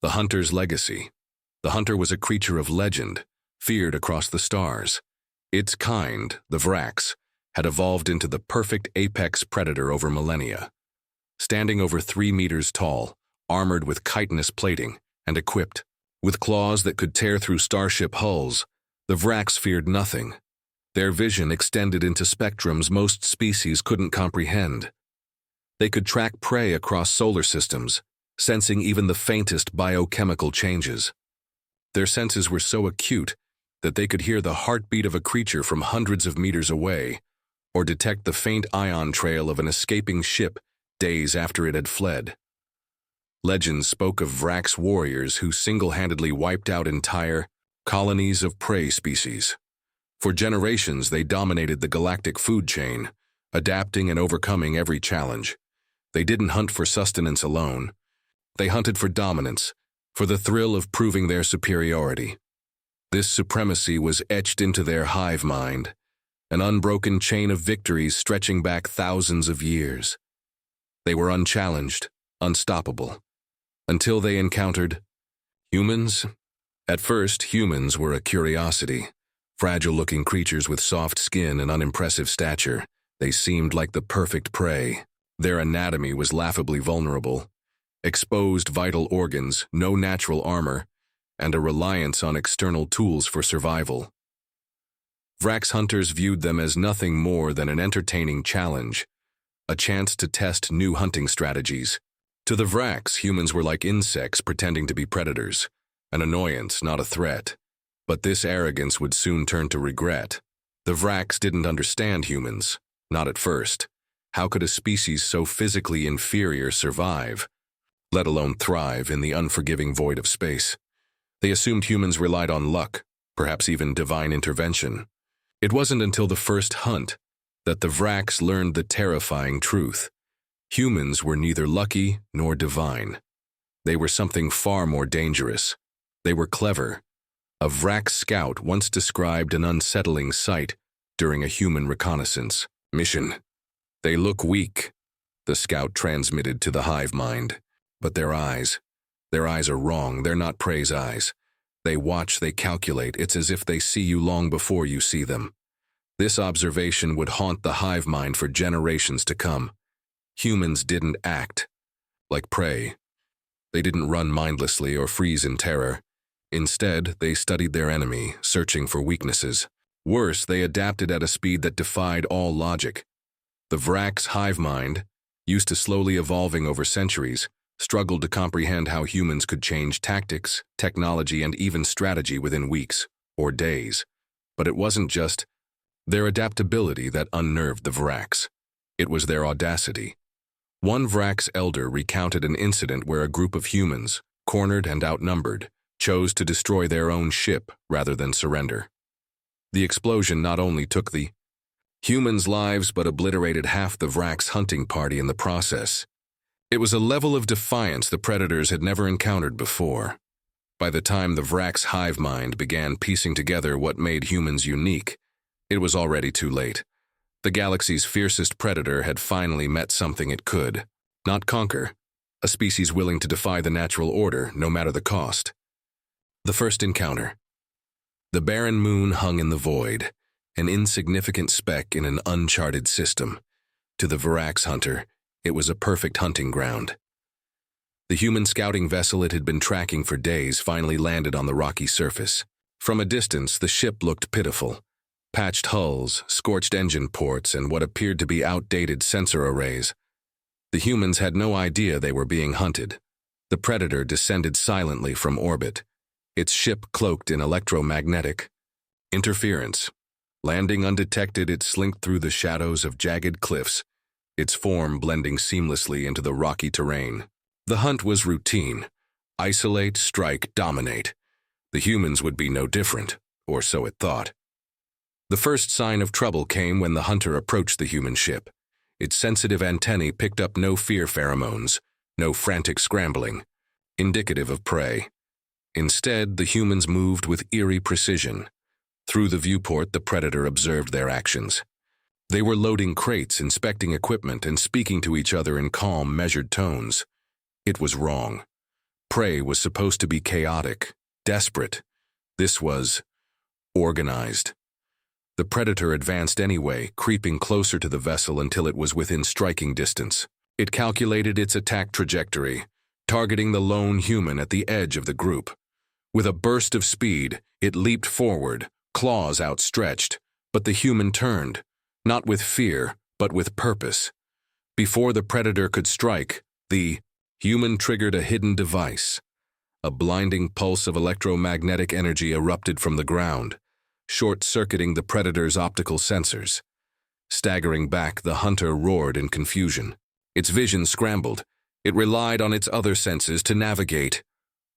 The hunter's legacy. The hunter was a creature of legend, feared across the stars. Its kind, the Vrax, had evolved into the perfect apex predator over millennia. Standing over 3 meters tall, armored with chitinous plating, and equipped with claws that could tear through starship hulls, the Vrax feared nothing. Their vision extended into spectrums most species couldn't comprehend. They could track prey across solar systems, sensing even the faintest biochemical changes. Their senses were so acute that they could hear the heartbeat of a creature from hundreds of meters away, or detect the faint ion trail of an escaping ship days after it had fled. Legends spoke of Vrax warriors who single-handedly wiped out entire colonies of prey species. For generations, they dominated the galactic food chain, adapting and overcoming every challenge. They didn't hunt for sustenance alone. They hunted for dominance, for the thrill of proving their superiority. This supremacy was etched into their hive mind, an unbroken chain of victories stretching back thousands of years. They were unchallenged, unstoppable, until they encountered humans. At first, humans were a curiosity. Fragile-looking creatures with soft skin and unimpressive stature, they seemed like the perfect prey. Their anatomy was laughably vulnerable. Exposed vital organs, no natural armor, and a reliance on external tools for survival. Vrax hunters viewed them as nothing more than an entertaining challenge, a chance to test new hunting strategies. To the Vrax, humans were like insects pretending to be predators, an annoyance, not a threat. But this arrogance would soon turn to regret. The Vrax didn't understand humans, not at first. How could a species so physically inferior survive, let alone thrive in the unforgiving void of space? They assumed humans relied on luck, perhaps even divine intervention. It wasn't until the first hunt that the Vrax learned the terrifying truth. Humans were neither lucky nor divine. They were something far more dangerous. They were clever. A Vrax scout once described an unsettling sight during a human reconnaissance mission. "They look weak," the scout transmitted to the hive mind. "But their eyes are wrong. They're not prey's eyes. They watch, they calculate. It's as if they see you long before you see them." This observation would haunt the hive mind for generations to come. Humans didn't act like prey. They didn't run mindlessly or freeze in terror. Instead, they studied their enemy, searching for weaknesses. Worse, they adapted at a speed that defied all logic. The Vrax hive mind, used to slowly evolving over centuries, struggled to comprehend how humans could change tactics, technology, and even strategy within weeks or days. But it wasn't just their adaptability that unnerved the Vrax. It was their audacity. One Vrax elder recounted an incident where a group of humans, cornered and outnumbered, chose to destroy their own ship rather than surrender. The explosion not only took the humans' lives but obliterated half the Vrax hunting party in the process. It was a level of defiance the predators had never encountered before. By the time the Vrax hive mind began piecing together what made humans unique, it was already too late. The galaxy's fiercest predator had finally met something it could not conquer, a species willing to defy the natural order no matter the cost. The first encounter. The barren moon hung in the void, an insignificant speck in an uncharted system. To the Vrax hunter, it was a perfect hunting ground. The human scouting vessel it had been tracking for days finally landed on the rocky surface. From a distance, the ship looked pitiful. Patched hulls, scorched engine ports, and what appeared to be outdated sensor arrays. The humans had no idea they were being hunted. The predator descended silently from orbit, its ship cloaked in electromagnetic interference. Landing undetected, it slinked through the shadows of jagged cliffs, its form blending seamlessly into the rocky terrain. The hunt was routine. Isolate, strike, dominate. The humans would be no different, or so it thought. The first sign of trouble came when the hunter approached the human ship. Its sensitive antennae picked up no fear pheromones, no frantic scrambling, indicative of prey. Instead, the humans moved with eerie precision. Through the viewport, the predator observed their actions. They were loading crates, inspecting equipment, and speaking to each other in calm, measured tones. It was wrong. Prey was supposed to be chaotic, desperate. This was organized. The predator advanced anyway, creeping closer to the vessel until it was within striking distance. It calculated its attack trajectory, targeting the lone human at the edge of the group. With a burst of speed, it leaped forward, claws outstretched, but the human turned, not with fear, but with purpose. Before the predator could strike, the human triggered a hidden device. A blinding pulse of electromagnetic energy erupted from the ground, short-circuiting the predator's optical sensors. Staggering back, the hunter roared in confusion. Its vision scrambled. It relied on its other senses to navigate,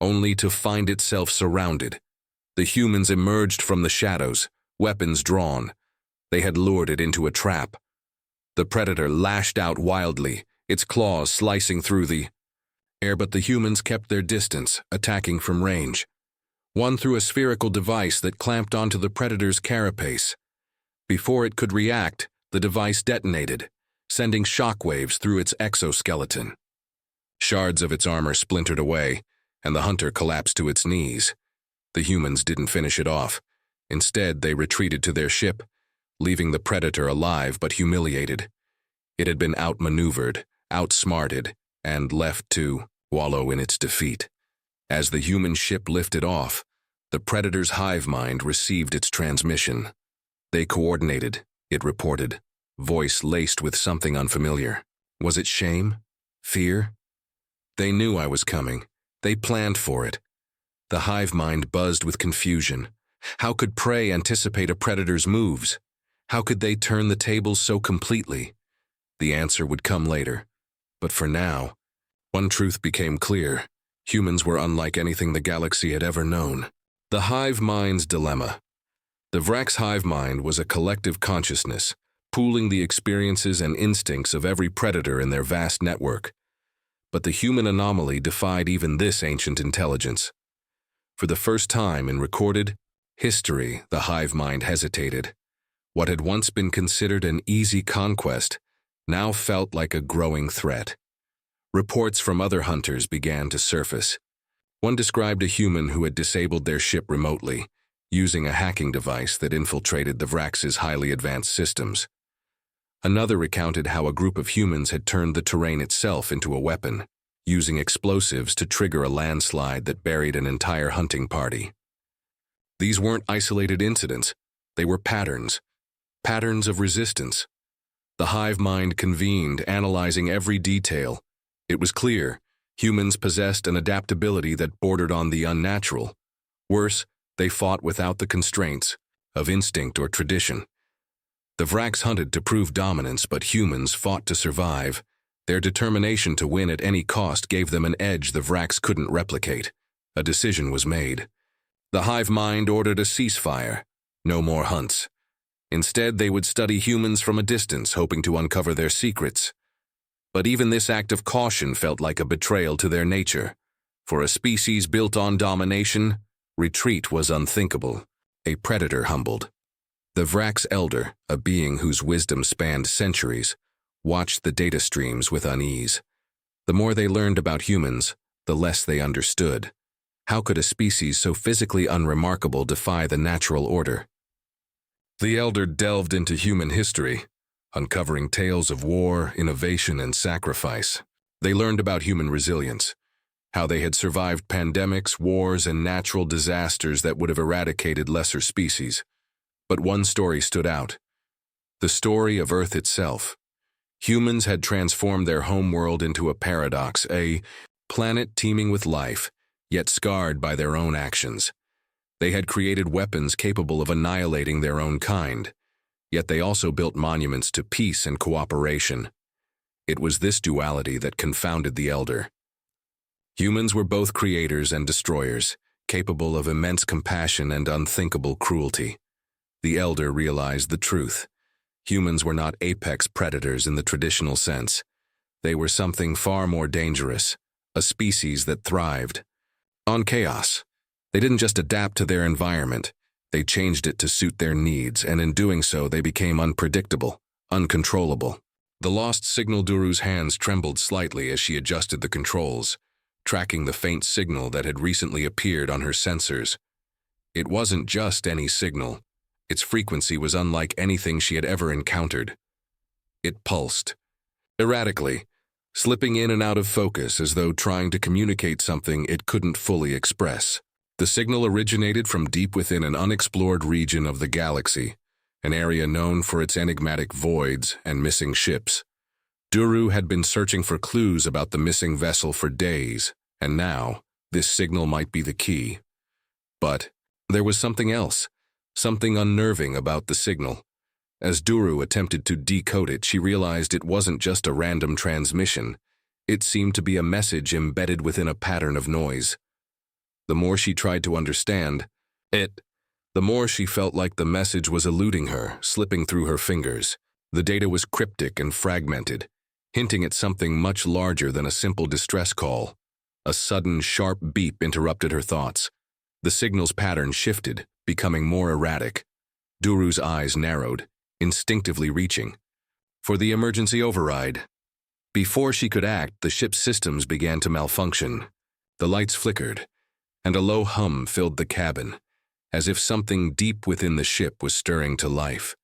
only to find itself surrounded. The humans emerged from the shadows, weapons drawn. They had lured it into a trap. The predator lashed out wildly, its claws slicing through the air, but the humans kept their distance, attacking from range. One threw a spherical device that clamped onto the predator's carapace. Before it could react, the device detonated, sending shockwaves through its exoskeleton. Shards of its armor splintered away, and the hunter collapsed to its knees. The humans didn't finish it off. Instead, they retreated to their ship, leaving the predator alive but humiliated. It had been outmaneuvered, outsmarted, and left to wallow in its defeat. As the human ship lifted off, the predator's hive mind received its transmission. They coordinated, it reported, voice laced with something unfamiliar. Was it shame? Fear? They knew I was coming. They planned for it. The hive mind buzzed with confusion. How could prey anticipate a predator's moves? How could they turn the tables so completely? The answer would come later. But for now, one truth became clear. Humans were unlike anything the galaxy had ever known. The hive mind's dilemma. The Vrax's hive mind was a collective consciousness, pooling the experiences and instincts of every predator in their vast network. But the human anomaly defied even this ancient intelligence. For the first time in recorded history, the hive mind hesitated. What had once been considered an easy conquest now felt like a growing threat. Reports from other hunters began to surface. One described a human who had disabled their ship remotely, using a hacking device that infiltrated the Vrax's highly advanced systems. Another recounted how a group of humans had turned the terrain itself into a weapon, using explosives to trigger a landslide that buried an entire hunting party. These weren't isolated incidents, they were patterns of resistance. The hive mind convened, analyzing every detail. It was clear, humans possessed an adaptability that bordered on the unnatural. Worse, they fought without the constraints of instinct or tradition. The Vrax hunted to prove dominance, but humans fought to survive. Their determination to win at any cost gave them an edge the Vrax couldn't replicate. A decision was made. The hive mind ordered a ceasefire. No more hunts. Instead, they would study humans from a distance, hoping to uncover their secrets. But even this act of caution felt like a betrayal to their nature. For a species built on domination, retreat was unthinkable. A predator humbled. The Vrax elder, a being whose wisdom spanned centuries, watched the data streams with unease. The more they learned about humans, the less they understood. How could a species so physically unremarkable defy the natural order? The elder delved into human history, uncovering tales of war, innovation, and sacrifice. They learned about human resilience, how they had survived pandemics, wars, and natural disasters that would have eradicated lesser species. But one story stood out. The story of Earth itself. Humans had transformed their homeworld into a paradox, a planet teeming with life, yet scarred by their own actions. They had created weapons capable of annihilating their own kind, yet they also built monuments to peace and cooperation. It was this duality that confounded the elder. Humans were both creators and destroyers, capable of immense compassion and unthinkable cruelty. The elder realized the truth. Humans were not apex predators in the traditional sense. They were something far more dangerous, a species that thrived on chaos. They didn't just adapt to their environment, they changed it to suit their needs, and in doing so they became unpredictable, uncontrollable. The lost signal guru's hands trembled slightly as she adjusted the controls, tracking the faint signal that had recently appeared on her sensors. It wasn't just any signal. Its frequency was unlike anything she had ever encountered. It pulsed, erratically, slipping in and out of focus as though trying to communicate something it couldn't fully express. The signal originated from deep within an unexplored region of the galaxy, an area known for its enigmatic voids and missing ships. Duru had been searching for clues about the missing vessel for days, and now, this signal might be the key. But there was something else, something unnerving about the signal. As Duru attempted to decode it, she realized it wasn't just a random transmission. It seemed to be a message embedded within a pattern of noise. The more she tried to understand it, the more she felt like the message was eluding her, slipping through her fingers. The data was cryptic and fragmented, hinting at something much larger than a simple distress call. A sudden, sharp beep interrupted her thoughts. The signal's pattern shifted, becoming more erratic. Duru's eyes narrowed, instinctively reaching for the emergency override. Before she could act, the ship's systems began to malfunction. The lights flickered, and a low hum filled the cabin, as if something deep within the ship was stirring to life.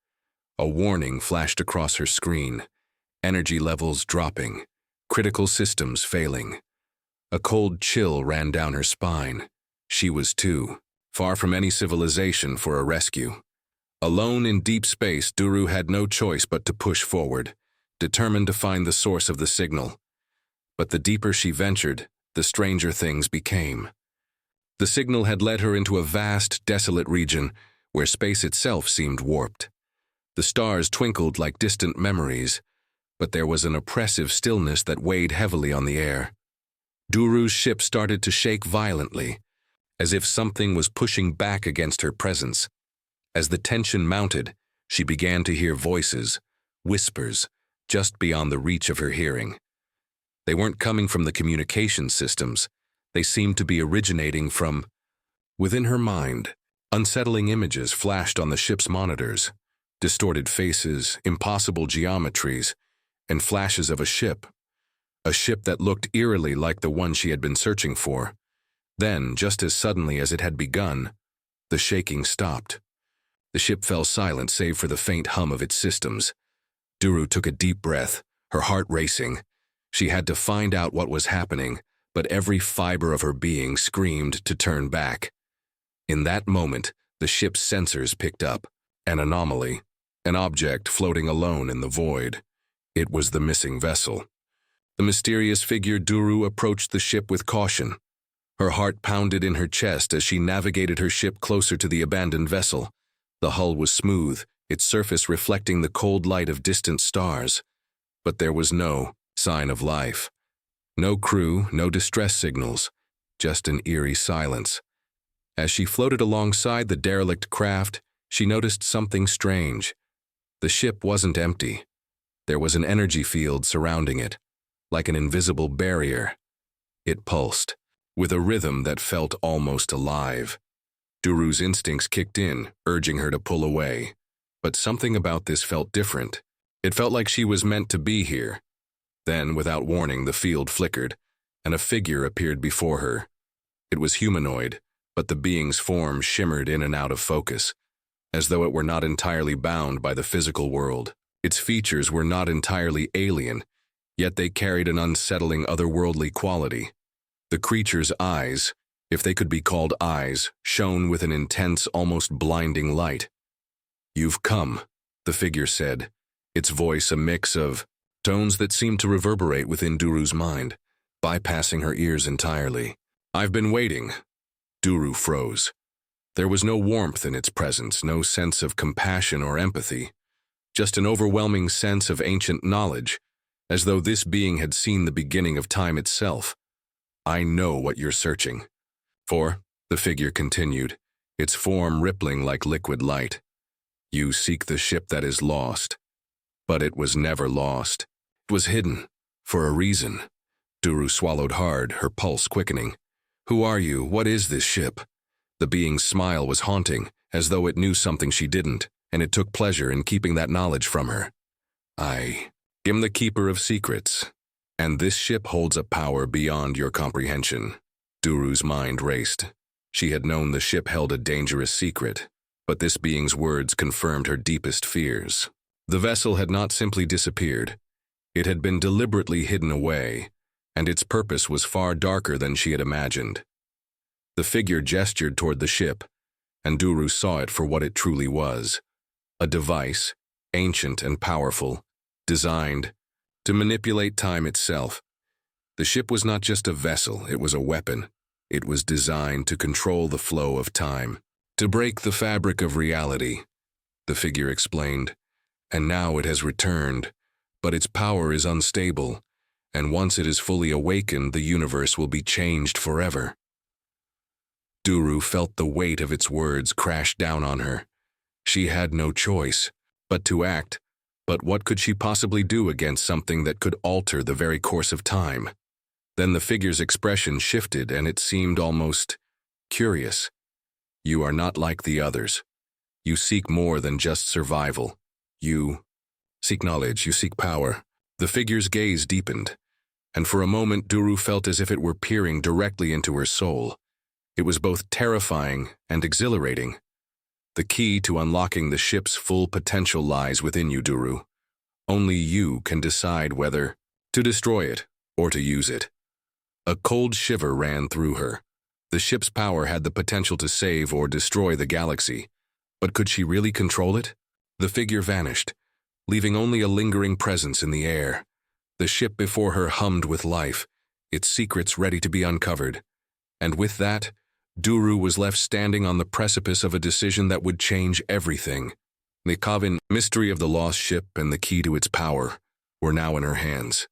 A warning flashed across her screen, energy levels dropping, critical systems failing. A cold chill ran down her spine. She was too far from any civilization for a rescue. Alone in deep space, Duru had no choice but to push forward, determined to find the source of the signal. But the deeper she ventured, the stranger things became. The signal had led her into a vast, desolate region where space itself seemed warped. The stars twinkled like distant memories, but there was an oppressive stillness that weighed heavily on the air. Duru's ship started to shake violently, as if something was pushing back against her presence. As the tension mounted, she began to hear voices, whispers, just beyond the reach of her hearing. They weren't coming from the communication systems. They seemed to be originating from within her mind. Unsettling images flashed on the ship's monitors, distorted faces, impossible geometries, and flashes of a ship that looked eerily like the one she had been searching for. Then, just as suddenly as it had begun, the shaking stopped. The ship fell silent save for the faint hum of its systems. Duru took a deep breath, her heart racing. She had to find out what was happening, but every fiber of her being screamed to turn back. In that moment, the ship's sensors picked up an anomaly, an object floating alone in the void. It was the missing vessel. The mysterious figure Duru approached the ship with caution. Her heart pounded in her chest as she navigated her ship closer to the abandoned vessel. The hull was smooth, its surface reflecting the cold light of distant stars. But there was no sign of life. No crew, no distress signals, just an eerie silence. As she floated alongside the derelict craft, she noticed something strange. The ship wasn't empty. There was an energy field surrounding it, like an invisible barrier. It pulsed, with a rhythm that felt almost alive. Duru's instincts kicked in, urging her to pull away. But something about this felt different. It felt like she was meant to be here. Then, without warning, the field flickered, and a figure appeared before her. It was humanoid, but the being's form shimmered in and out of focus, as though it were not entirely bound by the physical world. Its features were not entirely alien, yet they carried an unsettling otherworldly quality. The creature's eyes, if they could be called eyes, shone with an intense, almost blinding light. "You've come," the figure said, its voice a mix of tones that seemed to reverberate within Duru's mind, bypassing her ears entirely. "I've been waiting." Duru froze. There was no warmth in its presence, no sense of compassion or empathy, just an overwhelming sense of ancient knowledge, as though this being had seen the beginning of time itself. "I know what you're searching for," the figure continued, its form rippling like liquid light. "You seek the ship that is lost. But it was never lost. It was hidden, for a reason." Duru swallowed hard, her pulse quickening. "Who are you? What is this ship?" The being's smile was haunting, as though it knew something she didn't, and it took pleasure in keeping that knowledge from her. "I am the keeper of secrets. And this ship holds a power beyond your comprehension. Duru's mind raced. She had known the ship held a dangerous secret, but this being's words confirmed her deepest fears. The vessel had not simply disappeared. It had been deliberately hidden away, and its purpose was far darker than she had imagined. The figure gestured toward the ship, and Duru saw it for what it truly was. A device, ancient and powerful, designed to manipulate time itself. The ship was not just a vessel, it was a weapon. It was designed to control the flow of time, to break the fabric of reality, the figure explained. And now it has returned, but its power is unstable, and once it is fully awakened, the universe will be changed forever. Duru felt the weight of its words crash down on her. She had no choice but to act, but what could she possibly do against something that could alter the very course of time? Then the figure's expression shifted, and it seemed almost curious. You are not like the others. You seek more than just survival. You seek knowledge, you seek power. The figure's gaze deepened, and for a moment Duru felt as if it were peering directly into her soul. It was both terrifying and exhilarating. The key to unlocking the ship's full potential lies within you, Duru. Only you can decide whether to destroy it or to use it. A cold shiver ran through her. The ship's power had the potential to save or destroy the galaxy, but could she really control it? The figure vanished, leaving only a lingering presence in the air. The ship before her hummed with life, its secrets ready to be uncovered. And with that, Duru was left standing on the precipice of a decision that would change everything. The Kavin mystery of the lost ship and the key to its power were now in her hands.